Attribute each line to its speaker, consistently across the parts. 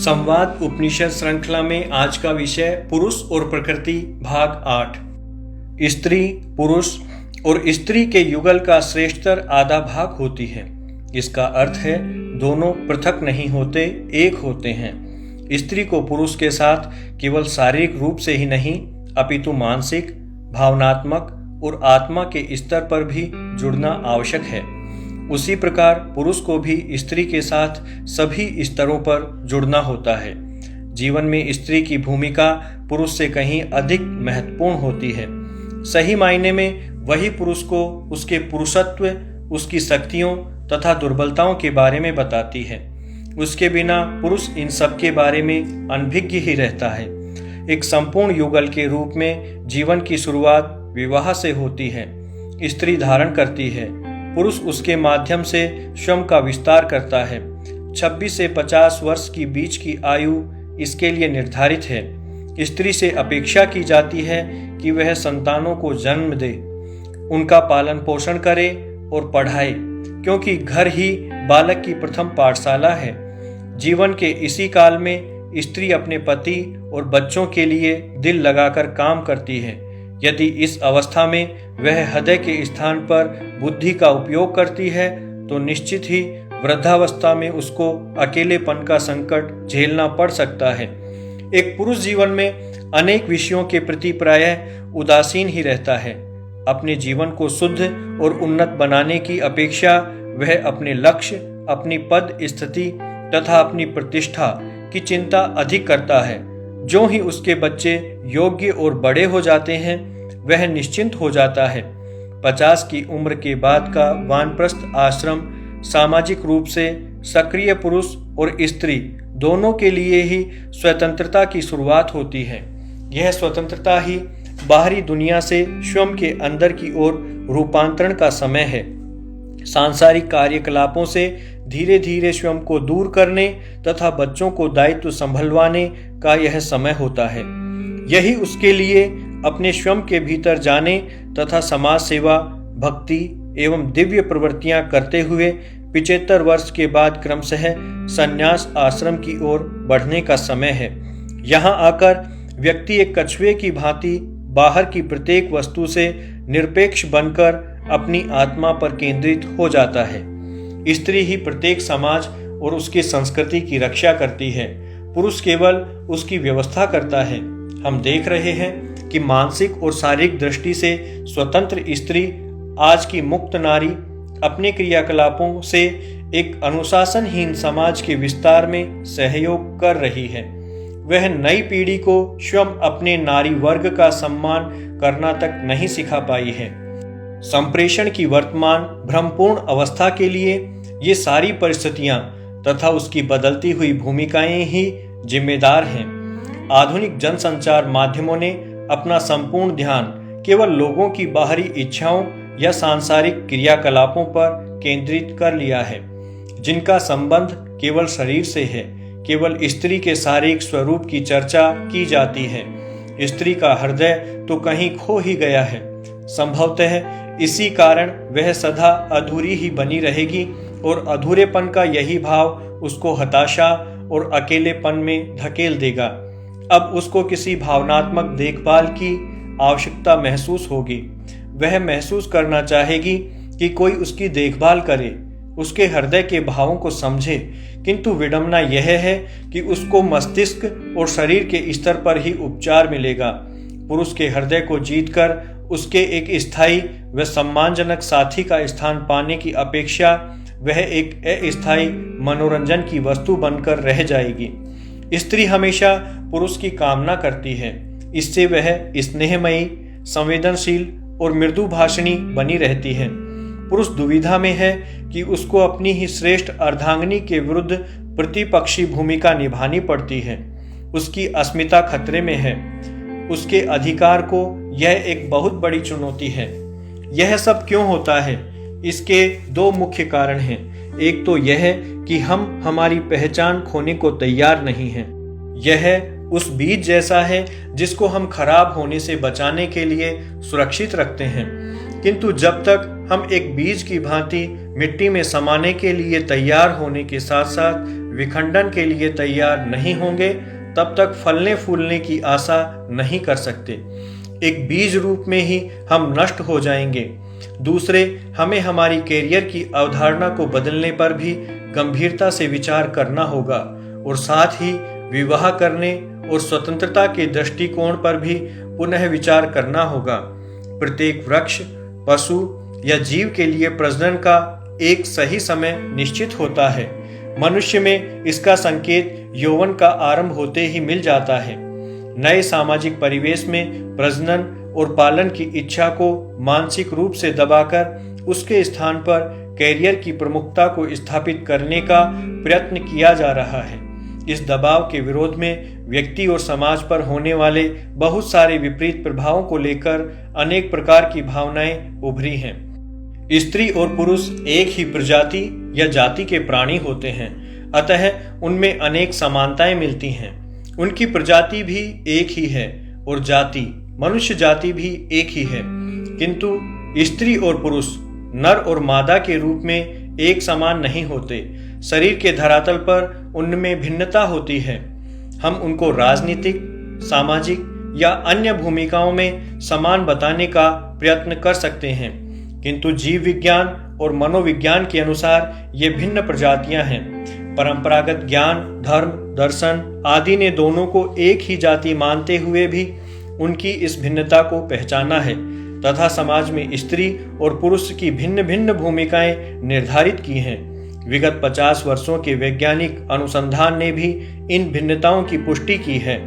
Speaker 1: संवाद उपनिषद श्रृंखला में आज का विषय पुरुष और प्रकृति भाग 8। स्त्री, पुरुष और स्त्री के युगल का श्रेष्ठतर आधा भाग होती है। इसका अर्थ है दोनों पृथक नहीं होते, एक होते हैं। स्त्री को पुरुष के साथ केवल शारीरिक रूप से ही नहीं अपितु मानसिक, भावनात्मक और आत्मा के स्तर पर भी जुड़ना आवश्यक है। उसी प्रकार पुरुष को भी स्त्री के साथ सभी स्तरों पर जुड़ना होता है। जीवन में स्त्री की भूमिका पुरुष से कहीं अधिक महत्वपूर्ण होती है। सही मायने में वही पुरुष को उसके पुरुषत्व, उसकी शक्तियों तथा दुर्बलताओं के बारे में बताती है। उसके बिना पुरुष इन सब के बारे में अनभिज्ञ ही रहता है। एक संपूर्ण युगल के रूप में जीवन की शुरुआत विवाह से होती है। स्त्री धारण करती है, पुरुष उसके माध्यम से श्रम का विस्तार करता है। 26 से 50 वर्ष की बीच की आयु इसके लिए निर्धारित है। स्त्री से अपेक्षा की जाती है कि वह संतानों को जन्म दे, उनका पालन पोषण करे और पढ़ाए, क्योंकि घर ही बालक की प्रथम पाठशाला है। जीवन के इसी काल में स्त्री अपने पति और बच्चों के लिए दिल लगाकर काम करती है। यदि इस अवस्था में वह हृदय के स्थान पर बुद्धि का उपयोग करती है तो निश्चित ही वृद्धावस्था में उसको अकेलेपन का संकट झेलना पड़ सकता है। एक पुरुष जीवन में अनेक विषयों के प्रति प्रायः उदासीन ही रहता है। अपने जीवन को शुद्ध और उन्नत बनाने की अपेक्षा वह अपने लक्ष्य, अपनी पद स्थिति तथा अपनी प्रतिष्ठा की चिंता अधिक करता है। जो ही उसके बच्चे योग्य और बड़े हो जाते हैं वह निश्चिंत हो जाता है। 50 की उम्र के बाद का वानप्रस्थ आश्रम सामाजिक रूप से सक्रिय पुरुष और स्त्री दोनों के लिए ही स्वतंत्रता की शुरुआत होती है। यह स्वतंत्रता ही बाहरी दुनिया से स्वयं के अंदर की ओर रूपांतरण का समय है। सांसारिक कार्यकलापों से धीरे धीरे स्वयं को दूर करने तथा बच्चों को दायित्व संभलवाने का यह समय होता है। यही उसके लिए अपने स्वयं के भीतर जाने तथा समाज सेवा, भक्ति एवं दिव्य प्रवृत्तियां करते हुए 75 वर्ष के बाद क्रमशः संन्यास आश्रम की ओर बढ़ने का समय है। यहाँ आकर व्यक्ति एक कछुए की भांति बाहर की प्रत्येक वस्तु से निरपेक्ष बनकर अपनी आत्मा पर केंद्रित हो जाता है। स्त्री ही प्रत्येक समाज और उसकी संस्कृति की रक्षा करती है, पुरुष केवल उसकी व्यवस्था करता है। हम देख रहे हैं कि मानसिक और शारीरिक दृष्टि से स्वतंत्र स्त्री आज की मुक्त नारी अपने क्रियाकलापों से एक अनुशासनहीन समाज के विस्तार में सहयोग कर रही है। वह नई पीढ़ी को स्वयं अपने नारी वर्ग का सम्मान करना तक नहीं सिखा पाई है। संप्रेषण की वर्तमान भ्रमपूर्ण अवस्था के लिए ये सारी परिस्थितियां तथा उसकी बदलती हुई भूमिकाएं ही जिम्मेदार हैं। आधुनिक जनसंचार माध्यमों ने अपना संपूर्ण ध्यान केवल लोगों की बाहरी इच्छाओं या सांसारिक क्रियाकलापों पर केंद्रित कर लिया है, जिनका संबंध केवल शरीर से है। केवल स्त्री के शारीरिक स्वरूप की चर्चा की जाती है। स्त्री का हृदय तो कहीं खो ही गया है। संभवतः इसी कारण वह सदा अधूरी ही बनी रहेगी और अधूरेपन का यही भाव उसको हताशा और अकेलेपन में धकेल देगा। अब उसको किसी भावनात्मक देखभाल की आवश्यकता महसूस होगी। वह महसूस करना चाहेगी कि कोई उसकी देखभाल करे, उसके हृदय के भावों को समझे, किंतु विडंबना यह है कि उसको मस्तिष्क और शरीर के स्तर पर ही उपचार मिलेगा। पुरुष के हृदय को जीतकर उसके एक स्थायी व सम्मानजनक साथी का स्थान पाने की अपेक्षा वह एक अस्थायी मनोरंजन की वस्तु बनकर रह जाएगी। स्त्री हमेशा पुरुष की कामना करती है। इससे वह स्नेहमयी, संवेदनशील और मृदुभाषिणी बनी रहती है। पुरुष दुविधा में है कि उसको अपनी ही श्रेष्ठ अर्धांगिनी के विरुद्ध प्रतिपक्षी भूमिका निभानी पड़ती है। उसकी अस्मिता खतरे में है। उसके अधिकार को यह एक बहुत बड़ी चुनौती है। यह सब क्यों होता है? इसके दो मुख्य कारण हैं। एक तो यह कि हम हमारी पहचान खोने को तैयार नहीं हैं। यह उस बीज जैसा है जिसको हम खराब होने से बचाने के लिए सुरक्षित रखते हैं, किंतु जब तक हम एक बीज की भांति मिट्टी में समाने के लिए तैयार होने के साथ साथ विखंडन के लिए तैयार नहीं होंगे तब तक फलने फूलने की आशा नहीं कर सकते। एक बीज रूप में ही हम नष्ट हो जाएंगे। दूसरे, हमें हमारी कैरियर की अवधारणा को बदलने पर भी गंभीरता से विचार करना होगा और साथ ही विवाह करने और स्वतंत्रता के दृष्टिकोण पर भी पुनः विचार करना होगा। प्रत्येक वृक्ष, पशु या जीव के लिए प्रजनन का एक सही समय निश्चित होता है। मनुष्य में इसका संकेत यौवन का आरंभ होते ही मिल जाता है। नए सामाजिक परिवेश में प्रजनन और पालन की इच्छा को मानसिक रूप से दबाकर उसके स्थान पर कैरियर की प्रमुखता को स्थापित करने का प्रयत्न किया जा रहा है। इस दबाव के विरोध में व्यक्ति और समाज पर होने वाले बहुत सारे विपरीत प्रभावों को लेकर अनेक प्रकार की भावनाएं उभरी हैं। स्त्री और पुरुष एक ही प्रजाति या जाति के प्राणी होते हैं, अतः उनमें अनेक समानताएं मिलती हैं। उनकी प्रजाति भी एक ही है और जाति, मनुष्य जाति भी एक ही है, किंतु स्त्री और पुरुष नर और मादा के रूप में एक समान नहीं होते। शरीर के धरातल पर उनमें भिन्नता होती है। हम उनको राजनीतिक, सामाजिक या अन्य भूमिकाओं में समान बताने का प्रयत्न कर सकते हैं, किंतु जीव विज्ञान और मनोविज्ञान के अनुसार ये भिन्न प्रजातियां हैं। परंपरागत ज्ञान, धर्म, दर्शन आदि ने दोनों को एक ही जाति मानते हुए भी उनकी इस भिन्नता को पहचाना है तथा समाज में स्त्री और पुरुष की भिन्न भिन्न भूमिकाएं निर्धारित की हैं। विगत 50 वर्षों के वैज्ञानिक अनुसंधान ने भी इन भिन्नताओं की पुष्टि की है।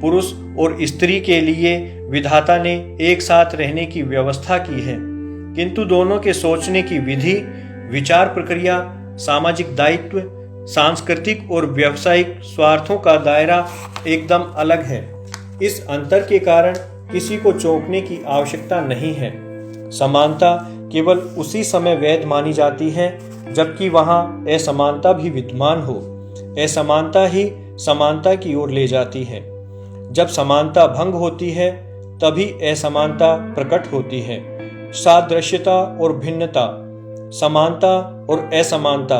Speaker 1: पुरुष और स्त्री के लिए विधाता ने एक साथ रहने की व्यवस्था की है, किंतु दोनों के सोचने की विधि, विचार प्रक्रिया, सामाजिक दायित्व, सांस्कृतिक और व्यावसायिक स्वार्थों का दायरा एकदम अलग है। इस अंतर के कारण किसी को चौंकने की आवश्यकता नहीं है। समानता केवल उसी समय वैध मानी जाती है जबकि वहां असमानता भी विद्यमान हो। असमानता ही समानता की ओर ले जाती है। जब समानता भंग होती है तभी असमानता प्रकट होती है। सादृश्यता और भिन्नता, समानता और असमानता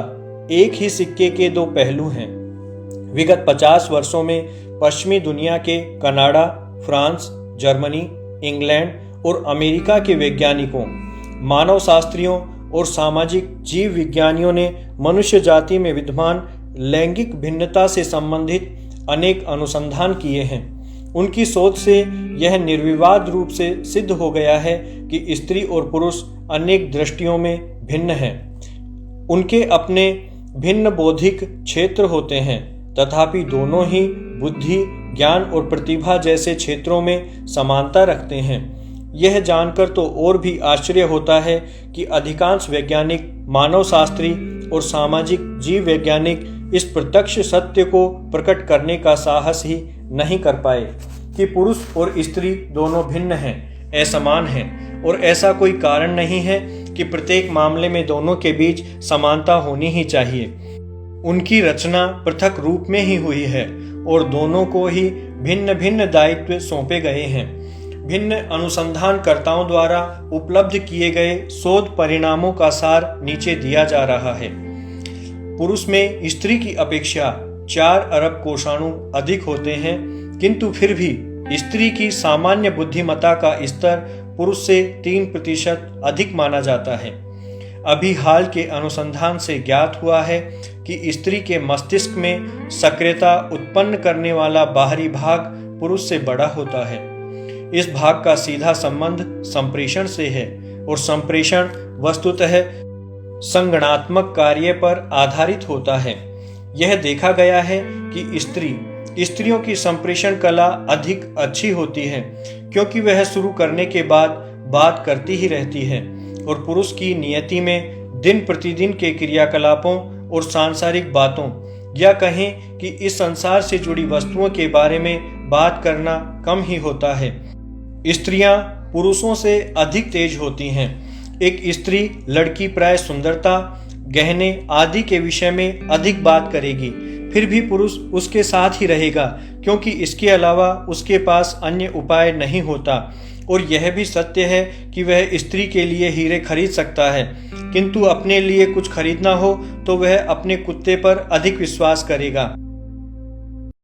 Speaker 1: एक ही सिक्के के दो पहलू हैं। विगत 50 वर्षों में पश्चिमी दुनिया के कनाडा, फ्रांस, जर्मनी, इंग्लैंड और अमेरिका के वैज्ञानिकों, मानवशास्त्रियों और सामाजिक जीव विज्ञानियों ने मनुष्य जाति में विद्यमान लैंगिक भिन्नता से संबंधित अनेक अनुसंधान किए हैं। उनकी शोध से यह निर्विवाद रूप से सिद्ध हो गया है कि स्त्री और पुरुष अनेक दृष्टियों में भिन्न हैं। उनके अपने भिन्न बौद्धिक क्षेत्र होते हैं, तथापि दोनों ही बुद्धि, ज्ञान और प्रतिभा जैसे क्षेत्रों में समानता रखते हैं। यह जानकर तो और भी आश्चर्य होता है कि अधिकांश वैज्ञानिक, मानवशास्त्री और सामाजिक जीव वैज्ञानिक इस प्रत्यक्ष सत्य को प्रकट करने का साहस ही नहीं कर पाए कि पुरुष और स्त्री दोनों भिन्न हैं, असमान हैं और ऐसा कोई कारण नहीं है कि प्रत्येक मामले में दोनों के बीच समानता होनी ही चाहिए। उनकी रचना पृथक रूप में ही हुई है और दोनों को ही भिन्न भिन्न दायित्व सौंपे गए हैं। भिन्न अनुसंधानकर्ताओं द्वारा उपलब्ध किए गए शोध परिणामों का सार नीचे दिया जा रहा है। पुरुष में स्त्री की अपेक्षा 4 अरब कोषाणु अधिक होते हैं, किंतु फिर भी स्त्री की सामान्य बुद्धिमत्ता का स्तर पुरुष से 3% अधिक माना जाता है। अभी हाल के अनुसंधान से ज्ञात हुआ है कि स्त्री के मस्तिष्क में सक्रियता उत्पन्न करने वाला बाहरी भाग पुरुष से बड़ा होता है। इस भाग का सीधा संबंध संप्रेषण से है और संप्रेषण वस्तुतः संगणनात्मक कार्य पर आधारित होता है। यह देखा गया है कि स्त्रियों की संप्रेषण कला अधिक अच्छी होती है क्योंकि वह शुरू करने के बाद बात करती ही रहती है और पुरुष की नियति में दिन प्रतिदिन के क्रियाकलापों और सांसारिक बातों या कहें कि इस संसार से जुड़ी वस्तुओं के बारे में बात करना कम ही होता है। स्त्रियां पुरुषों से अधिक तेज होती हैं। एक स्त्री लड़की प्राय सुंदरता, गहने आदि के विषय में अधिक बात करेगी, फिर भी पुरुष उसके साथ ही रहेगा क्योंकि इसके अलावा उसके पास अन्य उपाय नहीं होता। और यह भी सत्य है कि वह स्त्री के लिए हीरे खरीद सकता है, किंतु अपने लिए कुछ खरीदना हो तो वह अपने कुत्ते पर अधिक विश्वास करेगा।